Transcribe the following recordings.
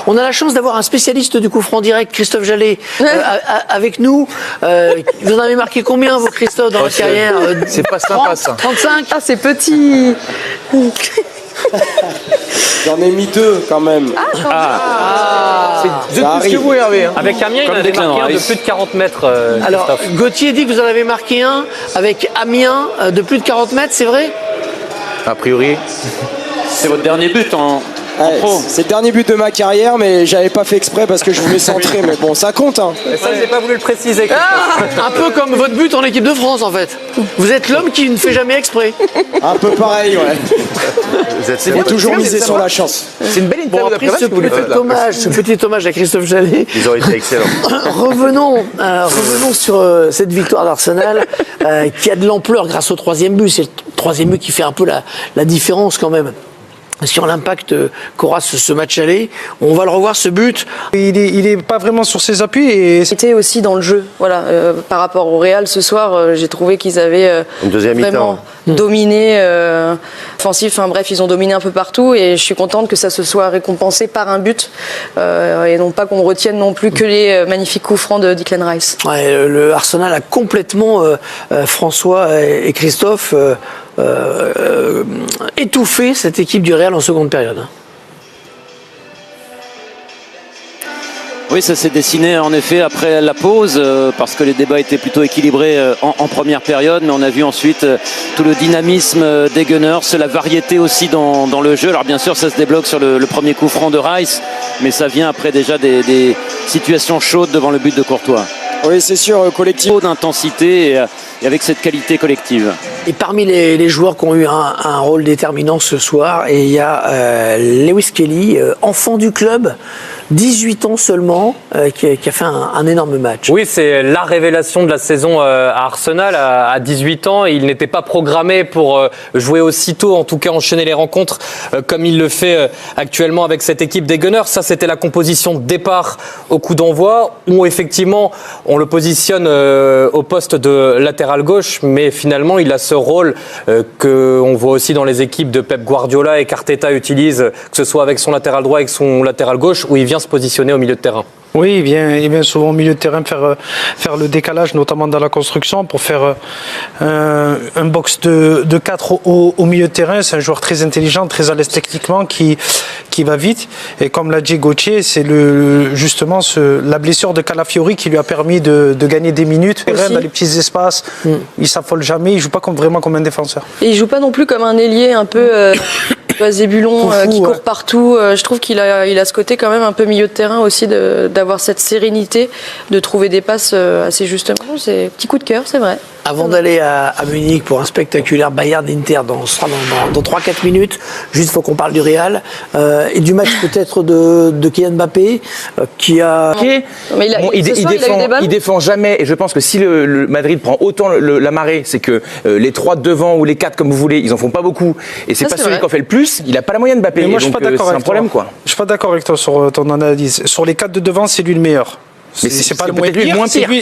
On a la chance d'avoir un spécialiste du coup franc direct, Christophe Jallet, avec nous. Vous en avez marqué combien, vous, Christophe, dans votre carrière? C'est pas sympa, ça. 35? Ah, c'est petit. J'en ai mis 2 quand même. C'est plus que vous, Hervé. Hein. Avec Amiens, il en avait marqué un de plus de 40 mètres. Alors, Gauthier dit que vous en avez marqué un avec Amiens de plus de 40 mètres, c'est vrai? A priori. C'est votre dernier but en pro. C'est le dernier but de ma carrière, mais j'avais pas fait exprès parce que je voulais centrer. Mais bon, ça compte. Hein. Et ça, j'ai pas voulu le préciser. Un peu comme votre but en équipe de France, en fait. Vous êtes l'homme qui ne fait jamais exprès. Un peu pareil, ouais. C'est Faut toujours miser sur la chance. C'est une belle interview Bon, après d'après-match que vous lui faites là. ce petit hommage à Christophe Jallet. Ils ont été excellents. Revenons sur cette victoire d'Arsenal qui a de l'ampleur grâce au troisième but. C'est le troisième but qui fait un peu la différence quand même sur l'impact qu'aura ce match aller. On va le revoir, ce but. Il est pas vraiment sur ses appuis et C'était aussi dans le jeu. Voilà, par rapport au Real ce soir, j'ai trouvé qu'ils avaient Une deuxième vraiment dominé offensif. Enfin bref, ils ont dominé un peu partout et je suis contente que ça se soit récompensé par un but et non pas qu'on retienne non plus que les magnifiques coups francs de Declan Rice. Ouais, le Arsenal a complètement, François et Christophe, étouffé cette équipe du Real en seconde période. Oui, ça s'est dessiné en effet après la pause parce que les débats étaient plutôt équilibrés en première période, mais on a vu ensuite tout le dynamisme des Gunners, la variété aussi dans le jeu. Alors bien sûr, ça se débloque sur le premier coup franc de Rice, mais ça vient après déjà des situations chaudes devant le but de Courtois. Oui, c'est sûr, collectif. Trop d'intensité et avec cette qualité collective. Et parmi les joueurs qui ont eu un rôle déterminant ce soir, et il y a Lewis Kelly, enfant du club, 18 ans seulement, qui a fait un énorme match. Oui, c'est la révélation de la saison à Arsenal. À 18 ans, il n'était pas programmé pour jouer aussitôt, en tout cas enchaîner les rencontres comme il le fait actuellement avec cette équipe des Gunners. Ça, c'était la composition de départ au coup d'envoi, où effectivement, on le positionne au poste de latéral gauche, mais finalement, il a ce rôle qu'on voit aussi dans les équipes de Pep Guardiola et qu'Arteta utilise, que ce soit avec son latéral droit et avec son latéral gauche, où il vient se positionner au milieu de terrain. oui, il vient souvent au milieu de terrain faire le décalage, notamment dans la construction, pour faire un box de 4 au milieu de terrain. C'est un joueur très intelligent, très à l'aise techniquement, qui va vite. Et comme l'a dit Gauthier, c'est justement la blessure de Calafiori qui lui a permis de gagner des minutes. Dans les petits espaces, il s'affole jamais, il joue pas vraiment comme un défenseur. Et il joue pas non plus comme un ailier un peu Zébulon qui court partout. Je trouve qu'il a ce côté quand même un peu milieu de terrain aussi, d'avoir cette sérénité, de trouver des passes assez justement. C'est un petit coup de cœur, c'est vrai. Avant d'aller à Munich pour un spectaculaire Bayern-Inter dans 3-4 minutes, juste il faut qu'on parle du Real et du match peut-être de Kylian Mbappé qui a... Mais il défend jamais, et je pense que si le Madrid prend autant la marée, c'est que les 3 devant ou les 4 comme vous voulez, ils en font pas beaucoup, et c'est pas celui qui en fait le plus, il a pas la moyenne Mbappé. Mais moi, je suis pas d'accord avec problème, quoi. Je suis pas d'accord avec toi sur ton analyse. Sur les 4 de devant, c'est lui le meilleur. Mais c'est pas le moins pire,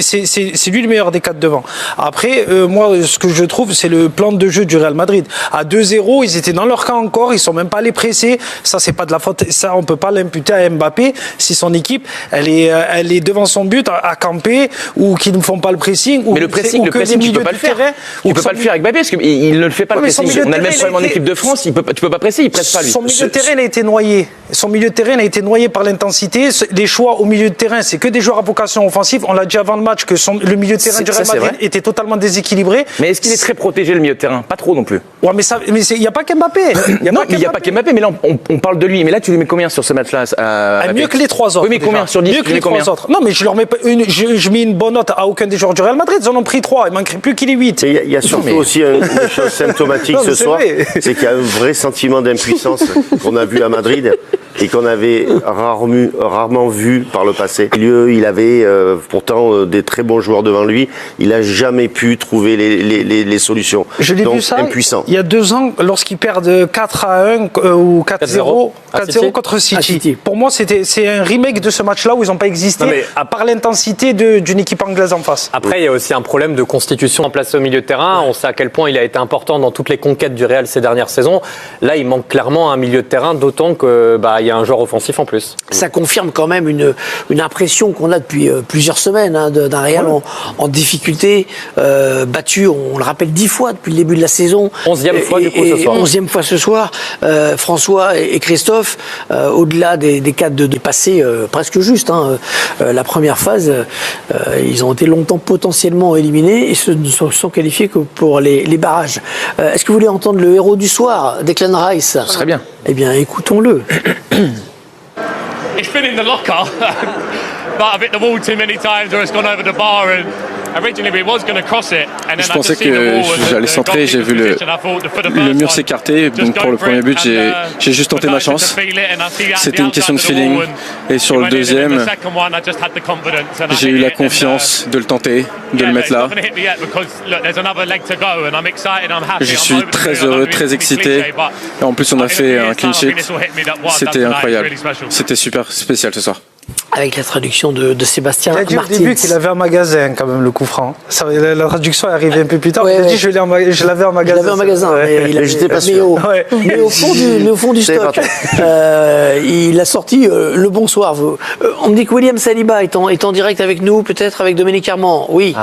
c'est lui le meilleur des 4 devant. Après, moi, ce que je trouve, c'est le plan de jeu du Real Madrid. À 2-0, ils étaient dans leur camp encore, ils sont même pas allés presser. Ça, c'est pas de la faute. Ça, on peut pas l'imputer à Mbappé. Si son équipe, elle est devant son but à camper, ou qu'ils ne font pas le pressing, mais le pressing, tu peux pas le faire. Tu peux pas le faire avec Mbappé parce qu'il ne le fait pas le pressing. On a le même problème en équipe de France. Tu peux pas presser, il presse pas lui. Son milieu de terrain a été noyé. Son milieu de terrain a été noyé par l'intensité. Les choix au milieu de terrain, c'est que des joueurs à vocation offensive. On l'a dit avant le match que le milieu de terrain du Real Madrid était totalement déséquilibré. Mais est-ce qu'il est très protégé, le milieu de terrain? Pas trop non plus. Ouais, mais il n'y a pas qu'Mbappé. Il n'y a pas qu'Mbappé, mais là on parle de lui. Mais là tu lui mets combien sur ce match-là? Mieux que les 3 autres. Oui, mais combien sur 10? Mieux que les 3 autres. Non, mais je leur mets pas je mets une bonne note à aucun des joueurs du Real Madrid. Ils en ont pris 3. Il manquerait plus qu'il ait 8. Il y a surtout aussi une chose symptomatique ce soir, c'est qu'il y a un vrai sentiment d'impuissance qu'on a vu à Madrid et qu'on avait rarement vu par le passé. Il avait pourtant des très bons joueurs devant lui. Il n'a jamais pu trouver les solutions. Je l'ai vu ça impuissant. Il y a 2 ans, lorsqu'ils perdent 4-1 ou 4-0 contre City. Pour moi, c'est un remake de ce match-là où ils n'ont pas existé par l'intensité d'une équipe anglaise en face. Après, il y a aussi un problème de constitution placé au milieu de terrain. On sait à quel point il a été important dans toutes les conquêtes du Real ces dernières saisons. Là, il manque clairement un milieu de terrain, d'autant que il y a un joueur offensif en plus. Ça confirme quand même une impression qu'on a depuis plusieurs semaines d'un Real en difficulté, battu, on le rappelle, 10 fois depuis le début de la saison. 11e fois du coup ce soir. 11e fois ce soir. François et Christophe, au-delà des cas de dépasser presque juste la première phase, ils ont été longtemps potentiellement éliminés et se sont qualifiés que pour les barrages. Est-ce que vous voulez entendre le héros du soir, Declan Rice? Ce serait bien. Eh bien, écoutons-le. It's been in the locker, but I've hit the wall too many times or it's gone over the bar and originally we was going to cross it. Je pensais que j'allais centrer, j'ai vu le mur s'écarter, donc pour le premier but j'ai juste tenté ma chance. C'était une question de feeling et sur le deuxième j'ai eu la confiance de le tenter, de le mettre là. Je suis très heureux, très excité et en plus on a fait un clean sheet, c'était incroyable, c'était super spécial ce soir. Avec la traduction de Sébastien Martins. Il a dit au début qu'il avait un magasin quand même le coup franc. La traduction est arrivée un peu plus tard. Il a dit je l'avais en magasin. Je l'avais en magasin. J'étais pas sûr. Mais au fond du stock, il a sorti le bonsoir. On me dit que William Saliba est en direct avec nous, peut-être avec Dominique Armand. Oui.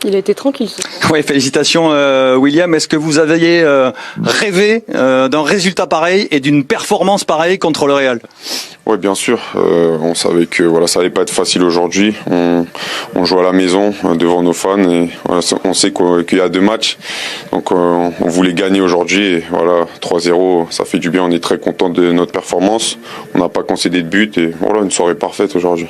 Il a été tranquille. Oui, félicitations William. Est-ce que vous aviez rêvé d'un résultat pareil et d'une performance pareille contre le Real? Oui, bien sûr. On savait que ça allait pas être facile aujourd'hui. On joue à la maison devant nos fans et on sait qu'il y a 2 matchs. Donc on voulait gagner aujourd'hui et 3-0, ça fait du bien. On est très content de notre performance. On n'a pas concédé de but et une soirée parfaite aujourd'hui.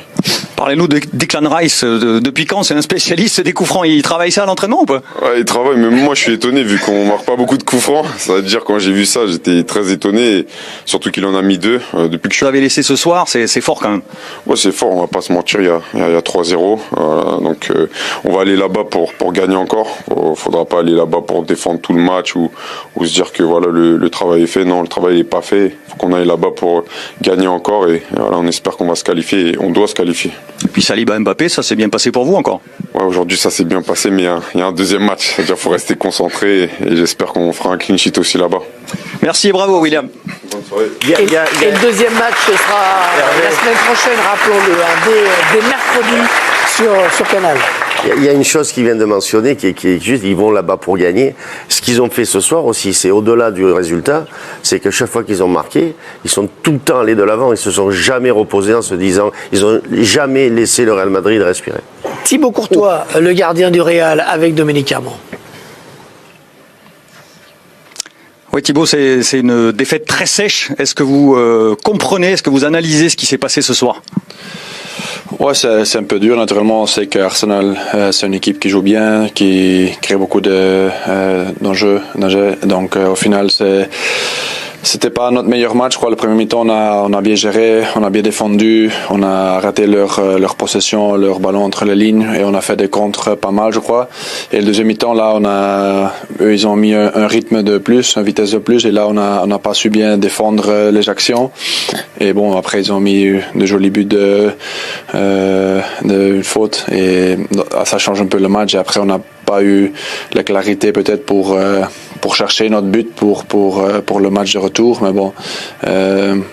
Parlez-nous de Declan Rice. Depuis quand c'est un spécialiste des coups francs? Il travaille ça à l'entraînement ou pas? Ouais, il travaille, mais moi je suis étonné vu qu'on marque pas beaucoup de coups francs. Ça veut dire quand j'ai vu ça, j'étais très étonné, et surtout qu'il en a mis 2 depuis que je suis. Vous l'avez laissé ce soir, c'est fort quand même. Ouais, c'est fort, on va pas se mentir, il y a 3-0, donc on va aller là-bas pour gagner encore. Faudra pas aller là-bas pour défendre tout le match ou se dire que le travail est fait. Non, le travail n'est pas fait. Faut qu'on aille là-bas pour gagner encore et on espère qu'on va se qualifier et on doit se qualifier. Et puis Saliba Mbappé, ça s'est bien passé pour vous encore? Ouais, aujourd'hui ça s'est bien passé, mais il y a un deuxième match. C'est-à-dire qu'il faut rester concentré et j'espère qu'on fera un clean sheet aussi là-bas. Merci et bravo William. Bonne soirée. Et le deuxième match, ce sera la semaine prochaine, rappelons-le, dès mercredi sur Canal. Il y a une chose qu'ils viennent de mentionner qui est juste, ils vont là-bas pour gagner. Ce qu'ils ont fait ce soir aussi, c'est au-delà du résultat, c'est que chaque fois qu'ils ont marqué, ils sont tout le temps allés de l'avant, ils se sont jamais reposés en se disant, ils ont jamais laissé le Real Madrid respirer. Thibaut Courtois, le gardien du Real, avec Dominique Armand. Oui Thibaut, c'est une défaite très sèche. Est-ce que vous comprenez, est-ce que vous analysez ce qui s'est passé ce soir? Ouais, c'est un peu dur. Naturellement, on sait qu'Arsenal, c'est une équipe qui joue bien, qui crée beaucoup d'enjeux. Donc, au final, c'était pas notre meilleur match. Je crois le premier mi-temps, on a bien géré, on a bien défendu, on a raté leur possession, leur ballon entre les lignes et on a fait des contres pas mal, je crois. Et le deuxième mi-temps, là, eux, ils ont mis un rythme de plus, une vitesse de plus, et là, on n'a pas su bien défendre les actions. Et bon, après, ils ont mis de jolis buts de faute et ça change un peu le match. Et après, on n'a pas eu la clarité peut-être pour chercher notre but pour le match de retour, mais bon,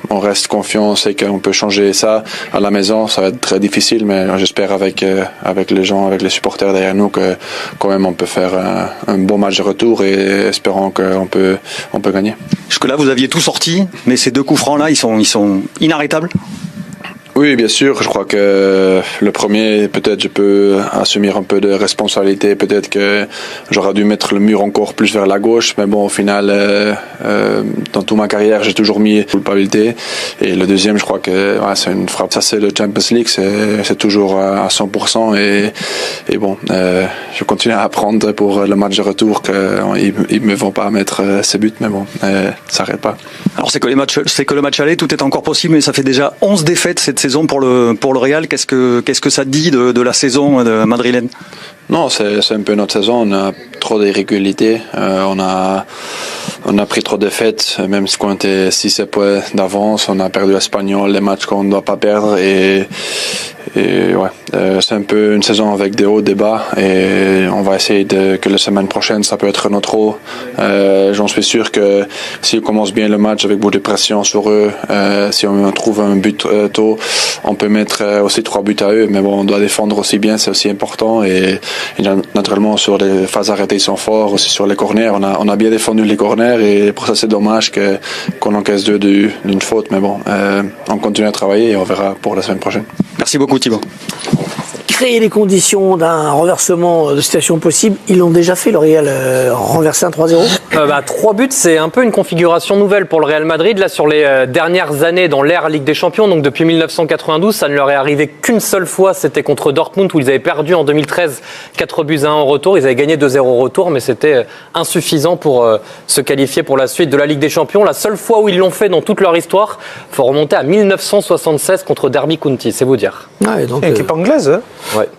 on reste confiant, on sait qu'on peut changer ça à la maison. Ça va être très difficile, mais j'espère avec les gens, avec les supporters derrière nous, que quand même on peut faire un bon match de retour et espérons qu'on peut gagner. Jusque là vous aviez tout sorti, mais ces 2 coups francs là, ils sont inarrêtables. Oui, bien sûr. Je crois que le premier, peut-être je peux assumer un peu de responsabilité. Peut-être que j'aurais dû mettre le mur encore plus vers la gauche. Mais bon, au final, dans toute ma carrière, j'ai toujours mis culpabilité. Et le deuxième, je crois que c'est une frappe. Ça, c'est le Champions League. C'est toujours à 100%. Et bon, je continue à apprendre pour le match de retour qu'ils ne me vont pas mettre ces buts. Mais bon, ça n'arrête pas. Alors, c'est que le match aller, tout est encore possible. Mais ça fait déjà 11 défaites cette saison. saison pour le Real. Qu'est-ce que ça dit de la saison madrilène? Non, c'est un peu notre saison. On a trop d'irrégularités. On a pris trop de défaites. Même si on était 6 points d'avance, on a perdu l'Espagnol, les matchs qu'on ne doit pas perdre. Et ouais, c'est un peu une saison avec des hauts, des bas. Et on va essayer que la semaine prochaine, ça peut être notre eau. J'en suis sûr que si on commence bien le match avec beaucoup de pression sur eux, si on trouve un but tôt, on peut mettre aussi 3 buts à eux. Mais bon, on doit défendre aussi bien, c'est aussi important. Et naturellement, sur les phases arrêtées, ils sont forts. Aussi sur les corners, on a bien défendu les corners. Et pour ça, c'est dommage qu'on encaisse 2 d'une faute. Mais bon, on continue à travailler et on verra pour la semaine prochaine. Merci beaucoup Thibaut. Créer les conditions d'un renversement de situation possible, ils l'ont déjà fait, le Real, renverser un 3-0 3 buts, c'est un peu une configuration nouvelle pour le Real Madrid. Là, sur les dernières années dans l'ère Ligue des Champions, donc depuis 1992, ça ne leur est arrivé qu'une seule fois, c'était contre Dortmund où ils avaient perdu en 2013 4-1 en retour. Ils avaient gagné 2-0 au retour, mais c'était insuffisant pour se qualifier pour la suite de la Ligue des Champions. La seule fois où ils l'ont fait dans toute leur histoire, il faut remonter à 1976 contre Derby County, c'est vous dire. Ouais, donc, équipe anglaise, hein. Ouais.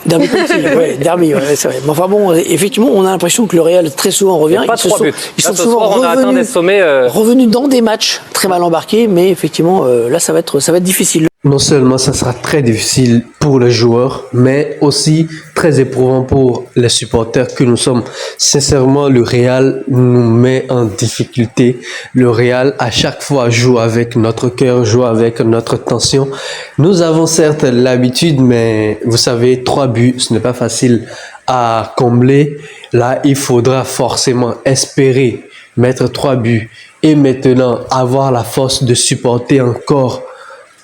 Derby County, ouais, Derby, ouais, c'est vrai. Mais enfin bon, effectivement, on a l'impression que le Real très souvent revient. Pas 3 buts. Ils là, sont ce souvent soir, on a atteint des sommets. revenus dans des matchs très mal embarqués, mais effectivement, là, ça va être difficile. Non seulement ça sera très difficile pour les joueurs, mais aussi très éprouvant pour les supporters que nous sommes. Sincèrement, le Real nous met en difficulté. Le Real, à chaque fois, joue avec notre cœur, joue avec notre tension. Nous avons certes l'habitude, mais vous savez, 3 buts, ce n'est pas facile à combler. Là, il faudra forcément espérer mettre 3 buts et maintenant avoir la force de supporter encore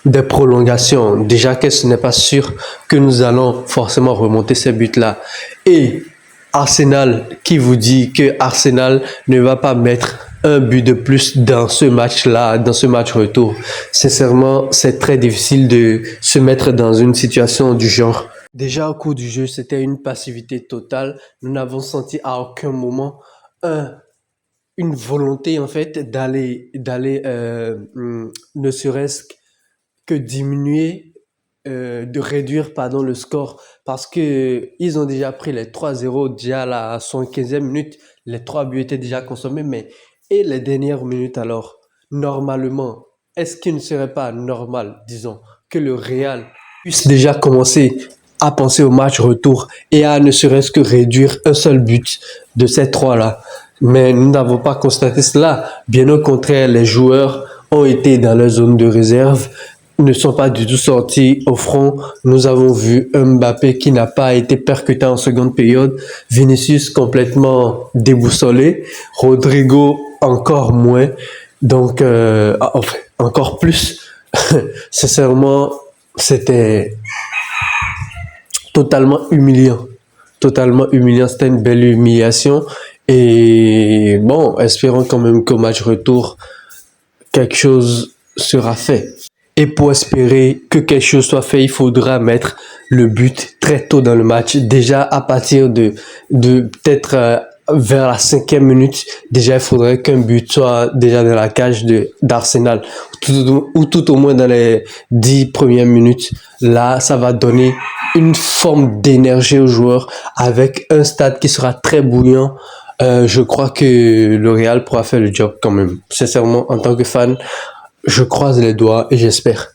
des prolongations. Déjà que ce n'est pas sûr que nous allons forcément remonter ces buts-là. Et Arsenal qui vous dit que Arsenal ne va pas mettre un but de plus dans ce match-là, dans ce match retour. Sincèrement, c'est très difficile de se mettre dans une situation du genre. Déjà au cours du jeu, c'était une passivité totale. Nous n'avons senti à aucun moment une volonté en fait d'aller ne serait-ce que diminuer, de réduire le score parce que ils ont déjà pris les 3-0 déjà à la 75e minute, les 3 buts étaient déjà consommés, mais et les dernières minutes alors, normalement, est-ce qu'il ne serait pas normal, disons, que le Real puisse déjà commencer à penser au match retour et à ne serait-ce que réduire un seul but de ces 3-là? Mais nous n'avons pas constaté cela. Bien au contraire, les joueurs ont été dans leur zone de réserve, ne sont pas du tout sortis au front. Nous avons vu Mbappé qui n'a pas été percuté en seconde période, Vinicius complètement déboussolé, Rodrigo encore moins, donc enfin, encore plus. Sincèrement, c'était totalement humiliant. Totalement humiliant, c'était une belle humiliation. Et bon, espérons quand même qu'au match retour, quelque chose sera fait. Et pour espérer que quelque chose soit fait, il faudra mettre le but très tôt dans le match. Déjà à partir de peut-être vers la 5e minute, déjà il faudrait qu'un but soit déjà dans la cage d'Arsenal. Ou tout au moins dans les 10 premières minutes. Là, ça va donner une forme d'énergie aux joueurs avec un stade qui sera très bouillant. Je crois que le Real pourra faire le job quand même. Sincèrement, en tant que fan, je croise les doigts et j'espère.